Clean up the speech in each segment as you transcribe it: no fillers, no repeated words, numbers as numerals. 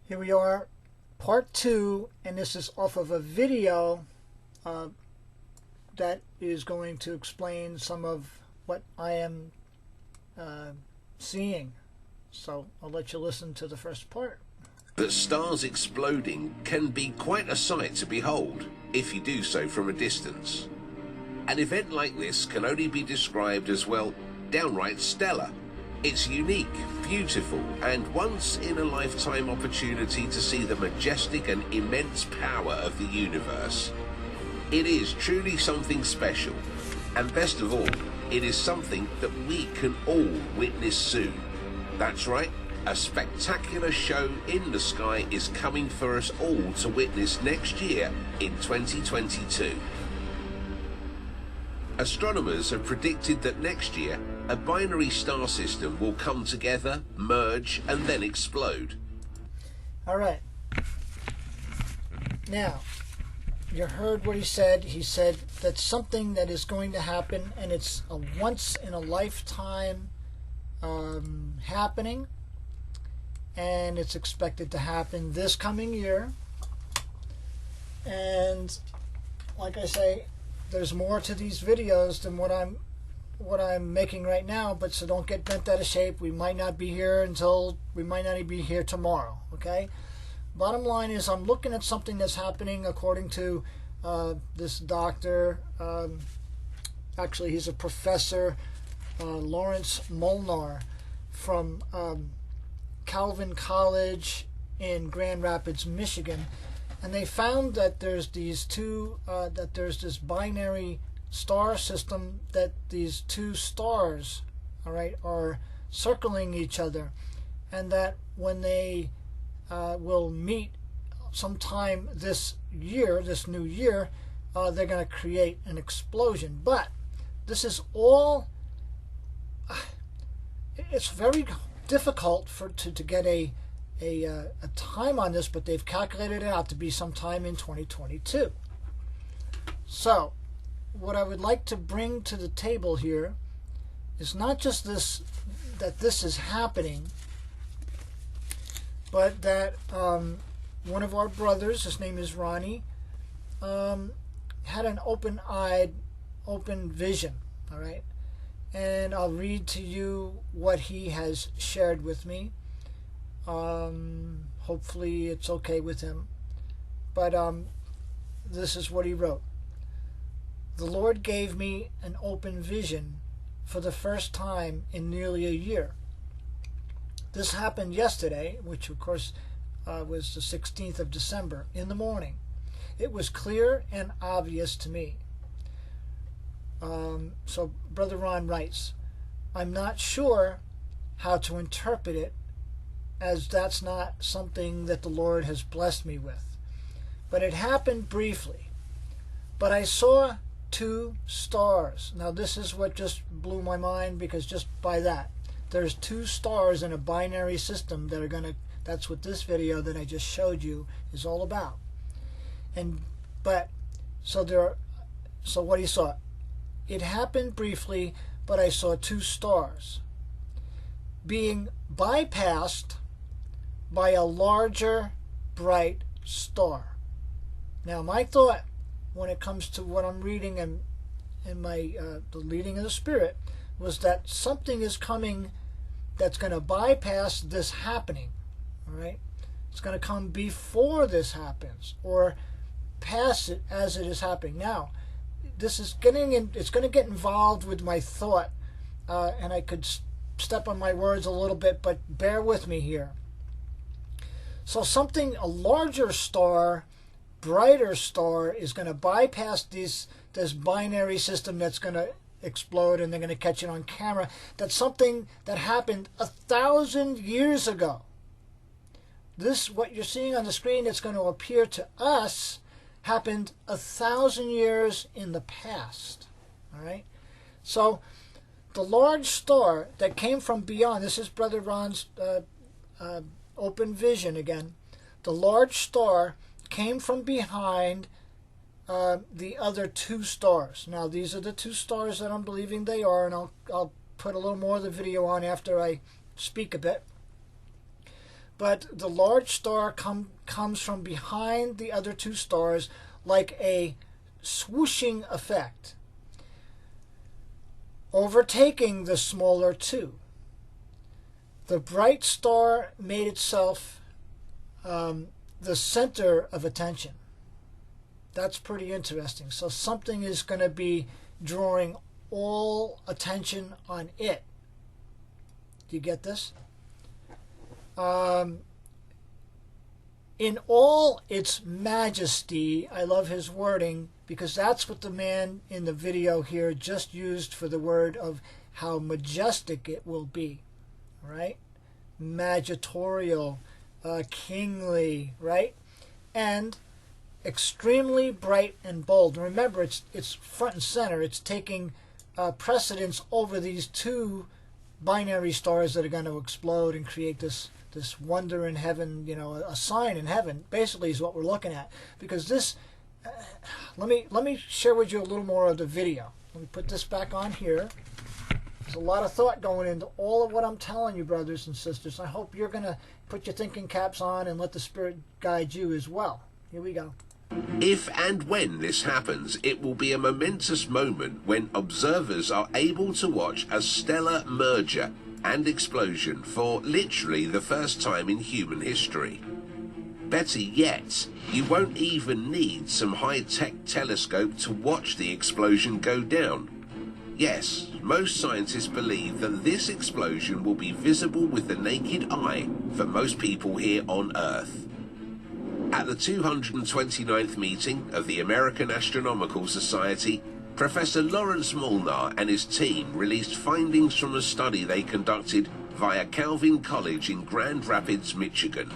Here we are, part 2, and this is off of a video that is going to explain some of what I am seeing. So I'll let you listen to the first part. That stars exploding can be quite a sight to behold, if you do so from a distance. An event like this can only be described as, well, downright stellar. It's unique, beautiful, and once-in-a-lifetime opportunity to see the majestic and immense power of the universe. It is truly something special, and best of all, it is something that we can all witness soon. That's right, a spectacular show in the sky is coming for us all to witness next year in 2022. Astronomers have predicted that next year a binary star system will come together, merge, and then explode. All right. Now, you heard what he said. He said that's something that is going to happen, and it's a once-in-a-lifetime happening, and it's expected to happen this coming year. And like I say, there's more to these videos than what I'm making right now, but so don't get bent out of shape. We might not be here tomorrow, okay? Bottom line is I'm looking at something that's happening according to this doctor. Actually, he's a professor, Lawrence Molnar from Calvin College in Grand Rapids, Michigan. And they found that there's these there's this binary star system, that these two stars, all right, are circling each other, and that when they will meet sometime this year, this new year, they're going to create an explosion. But this is all, it's very difficult to get a time on this, but they've calculated it out to be sometime in 2022. So what I would like to bring to the table here is not just this, that this is happening, but that one of our brothers, his name is Ronnie, had an open-eyed, open vision, all right? And I'll read to you what he has shared with me. Hopefully it's okay with him. But this is what he wrote. The Lord gave me an open vision for the first time in nearly a year. This happened yesterday, which of course was the 16th of December, in the morning. It was clear and obvious to me. So Brother Ron writes, I'm not sure how to interpret it, as that's not something that the Lord has blessed me with. But it happened briefly. But I saw two stars. Now this is what just blew my mind, because just by that, there's two stars in a binary system that are going to, that's what this video that I just showed you is all about. So what he saw, it happened briefly, but I saw two stars being bypassed by a larger bright star. Now my thought when it comes to what I'm reading and my the leading of the Spirit was that something is coming that's going to bypass this happening. All right, it's going to come before this happens, or pass it as it is happening. Now, this is it's going to get involved with my thought, and I could step on my words a little bit, but bear with me here. So a larger star, brighter star, is going to bypass this binary system that's going to explode, and they're going to catch it on camera. That's something that happened 1,000 years ago. This, what you're seeing on the screen, that's going to appear to us, happened 1,000 years in the past. All right? So the large star that came from beyond, this is Brother Ron's open vision again. The large star came from behind the other two stars. Now these are the two stars that I'm believing they are, and I'll put a little more of the video on after I speak a bit. but the large star comes from behind the other two stars like a swooshing effect, overtaking the smaller two. The bright star made itself the center of attention. That's pretty interesting. So something is going to be drawing all attention on it. Do you get this? In all its majesty, I love his wording, because that's what the man in the video here just used for the word of how majestic it will be, right? Magisterial, kingly, right? And extremely bright and bold. And remember, it's front and center. It's taking precedence over these two binary stars that are going to explode and create this wonder in heaven, you know, a sign in heaven, basically, is what we're looking at. Because this, let me share with you a little more of the video. Let me put this back on here. There's a lot of thought going into all of what I'm telling you, brothers and sisters. I hope you're going to put your thinking caps on and let the Spirit guide you as well. Here we go. If and when this happens, it will be a momentous moment when observers are able to watch a stellar merger and explosion for literally the first time in human history. Better yet, you won't even need some high-tech telescope to watch the explosion go down. Yes, most scientists believe that this explosion will be visible with the naked eye for most people here on Earth. At the 229th meeting of the American Astronomical Society, Professor Lawrence Molnar and his team released findings from a study they conducted via Calvin College in Grand Rapids, Michigan.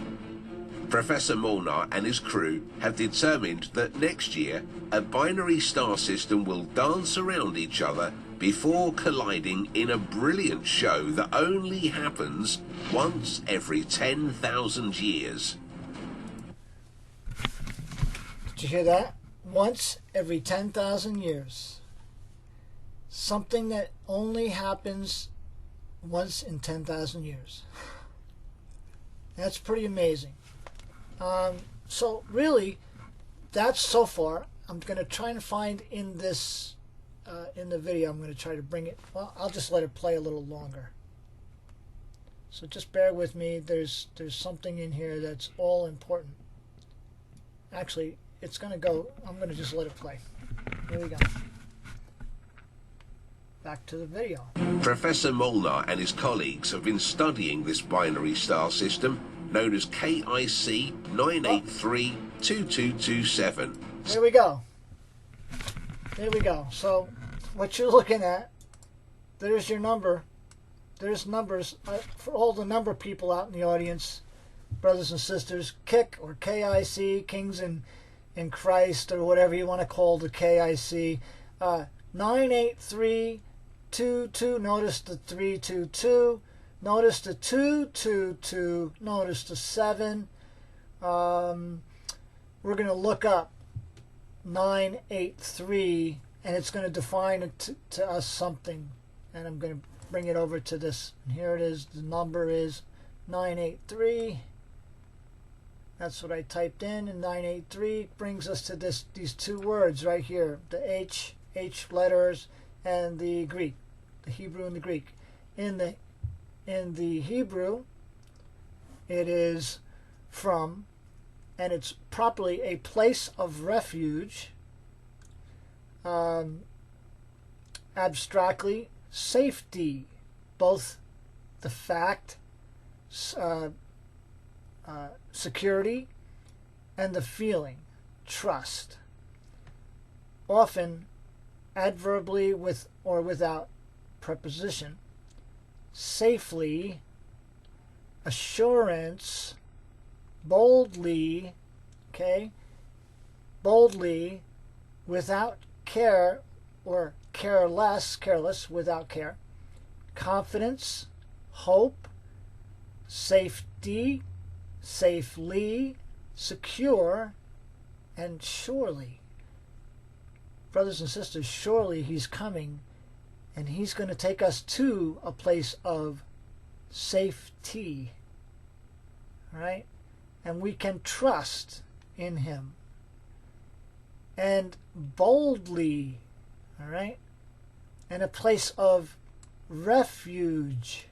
Professor Molnar and his crew have determined that next year a binary star system will dance around each other before colliding in a brilliant show that only happens once every 10,000 years. Did you hear that? Once every 10,000 years. Something that only happens once in 10,000 years. That's pretty amazing. So really, that's so far. I'm going to try and find in this, in the video, I'm going to try to bring it, well, I'll just let it play a little longer. So just bear with me. There's something in here that's all important. Actually, it's going to go, I'm going to just let it play. Here we go. Back to the video. Professor Molnar and his colleagues have been studying this binary star system known as KIC 9832227. Here we go. Here we go. So what you're looking at, there's your number. There's numbers for all the number people out in the audience, brothers and sisters. KIC or KIC, Kings in Christ, or whatever you want to call the KIC. 98322. Notice the 322. Notice the 222. Notice the 7. We're going to look up 983, and it's going to define it to us something. And I'm going to bring it over to this. And here it is. The number is 983. That's what I typed in, and 983 brings us to these two words right here, the H letters and the Greek, the Hebrew and the Greek. In the Hebrew, it is from, and it's properly a place of refuge, abstractly safety, both the fact, security, and the feeling, trust. Often adverbally with or without preposition. Safely, assurance, boldly, okay? Boldly, without care or careless, without care. Confidence, hope, safety, safely, secure, and surely. Brothers and sisters, surely he's coming, and he's going to take us to a place of safety. all right? And we can trust in him. And boldly, all right? And a place of refuge.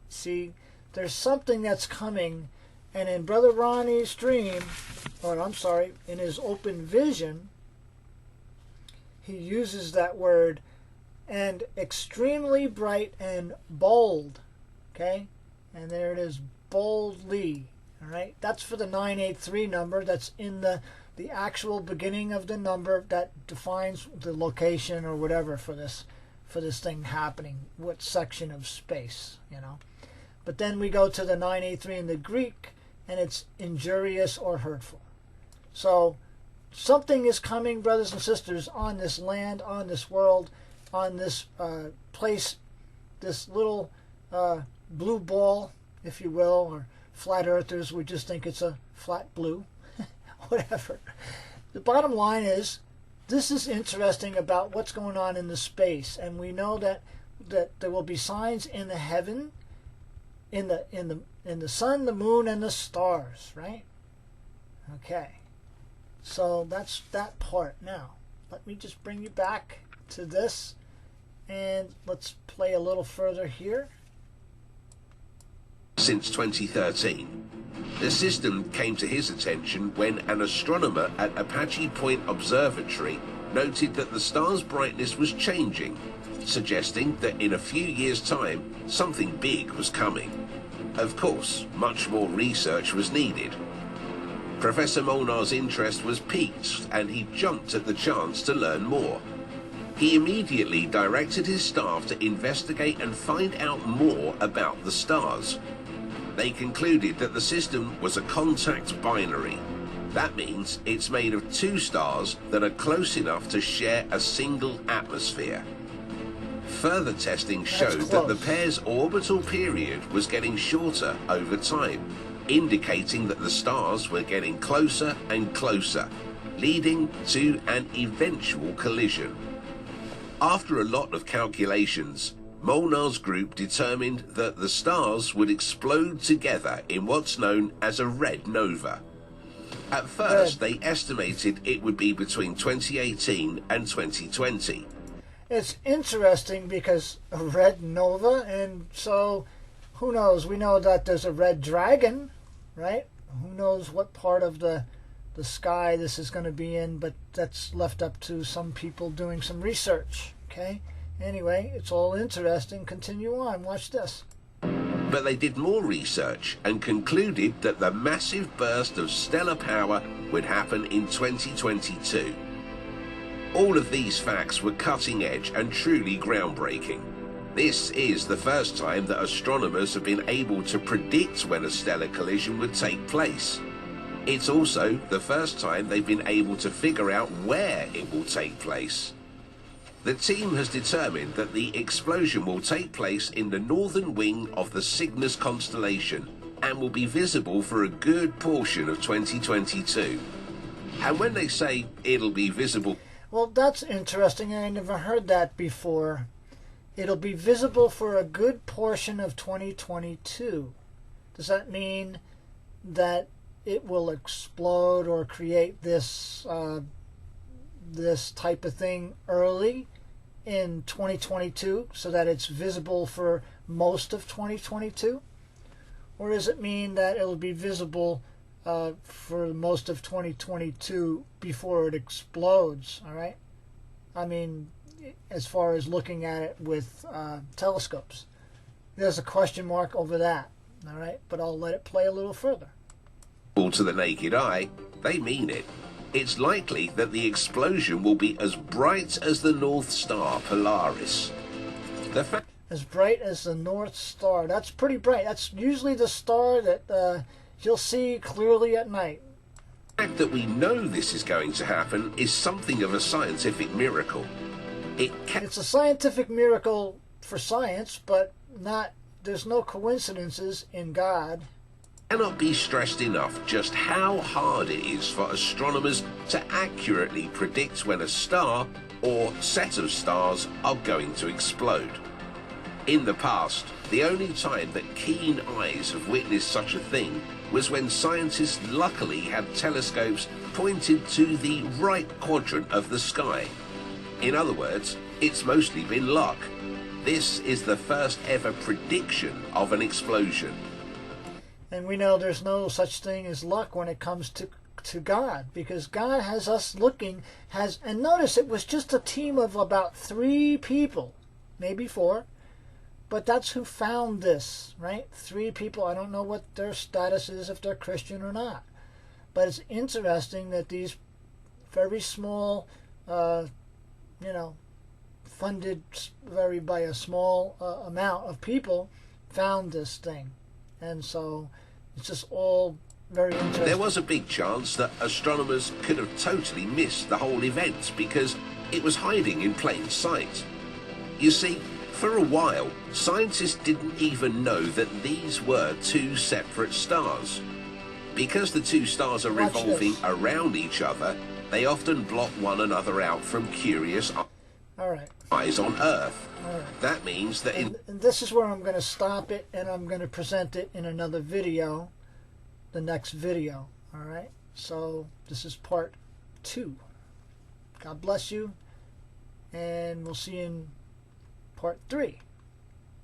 See, there's something that's coming, and in Brother Ronnie's dream, or I'm sorry, in his open vision, he uses that word, and extremely bright and bold, okay? And there it is, boldly, all right? That's for the 983 number. That's in the actual beginning of the number that defines the location or whatever for this thing happening, what section of space, you know. But then we go to the 983 in the Greek, and it's injurious or hurtful. So something is coming, brothers and sisters, on this land, on this world, on this place, this little blue ball, if you will, or flat earthers would just think it's a flat blue, whatever. The bottom line is, this is interesting about what's going on in the space, and we know that there will be signs in the heaven, in the sun, the moon, and the stars, right? Okay, so that's that part. Now let me just bring you back to this, and let's play a little further here. Since 2013, the system came to his attention when an astronomer at Apache Point Observatory noted that the star's brightness was changing, suggesting that in a few years' time, something big was coming. Of course, much more research was needed. Professor Molnar's interest was piqued, and he jumped at the chance to learn more. He immediately directed his staff to investigate and find out more about the stars. They concluded that the system was a contact binary. That means it's made of two stars that are close enough to share a single atmosphere. Further testing showed that the pair's orbital period was getting shorter over time, indicating that the stars were getting closer and closer, leading to an eventual collision. After a lot of calculations, Molnar's group determined that the stars would explode together in what's known as a red nova. At first, they estimated it would be between 2018 and 2020. It's interesting because a red nova, and so who knows? We know that there's a red dragon, right? Who knows what part of the sky this is going to be in, but that's left up to some people doing some research, okay? Anyway, it's all interesting. Continue on. Watch this. But they did more research and concluded that the massive burst of stellar power would happen in 2022. All of these facts were cutting edge and truly groundbreaking. This is the first time that astronomers have been able to predict when a stellar collision would take place. It's also the first time they've been able to figure out where it will take place. The team has determined that the explosion will take place in the northern wing of the Cygnus constellation and will be visible for a good portion of 2022. And when they say it'll be visible... Well, that's interesting. I never heard that before. It'll be visible for a good portion of 2022. Does that mean that it will explode or create this this type of thing early in 2022 so that it's visible for most of 2022? Or does it mean that it'll be visible for most of 2022 before it explodes? All right, I mean, as far as looking at it with telescopes, there's a question mark over that. All right, but I'll let it play a little further. To the naked eye, they mean it. It's likely that the explosion will be as bright as the North Star Polaris. As bright as the North Star. That's pretty bright. That's usually the star that you'll see clearly at night. The fact that we know this is going to happen is something of a scientific miracle. It's a scientific miracle for science, but there's no coincidences in God. Cannot be stressed enough just how hard it is for astronomers to accurately predict when a star or set of stars are going to explode. In the past, the only time that keen eyes have witnessed such a thing was when scientists luckily had telescopes pointed to the right quadrant of the sky. In other words, it's mostly been luck. This is the first ever prediction of an explosion. And we know there's no such thing as luck when it comes to God, because God has us looking, and notice it was just a team of about 3 people, maybe 4, but that's who found this, right? 3 people. I don't know what their status is, if they're Christian or not, but it's interesting that these very small, funded by a small amount of people, found this thing. And so it's just all very interesting. There was a big chance that astronomers could have totally missed the whole event because it was hiding in plain sight. You see, for a while, scientists didn't even know that these were 2 separate stars. Because the 2 stars are revolving around each other, they often block one another out from curious eyes on Earth. That means that and this is where I'm going to stop it, and I'm going to present it in another video, the next video. All right, so this is part 2. God bless you, and we'll see you in part 3.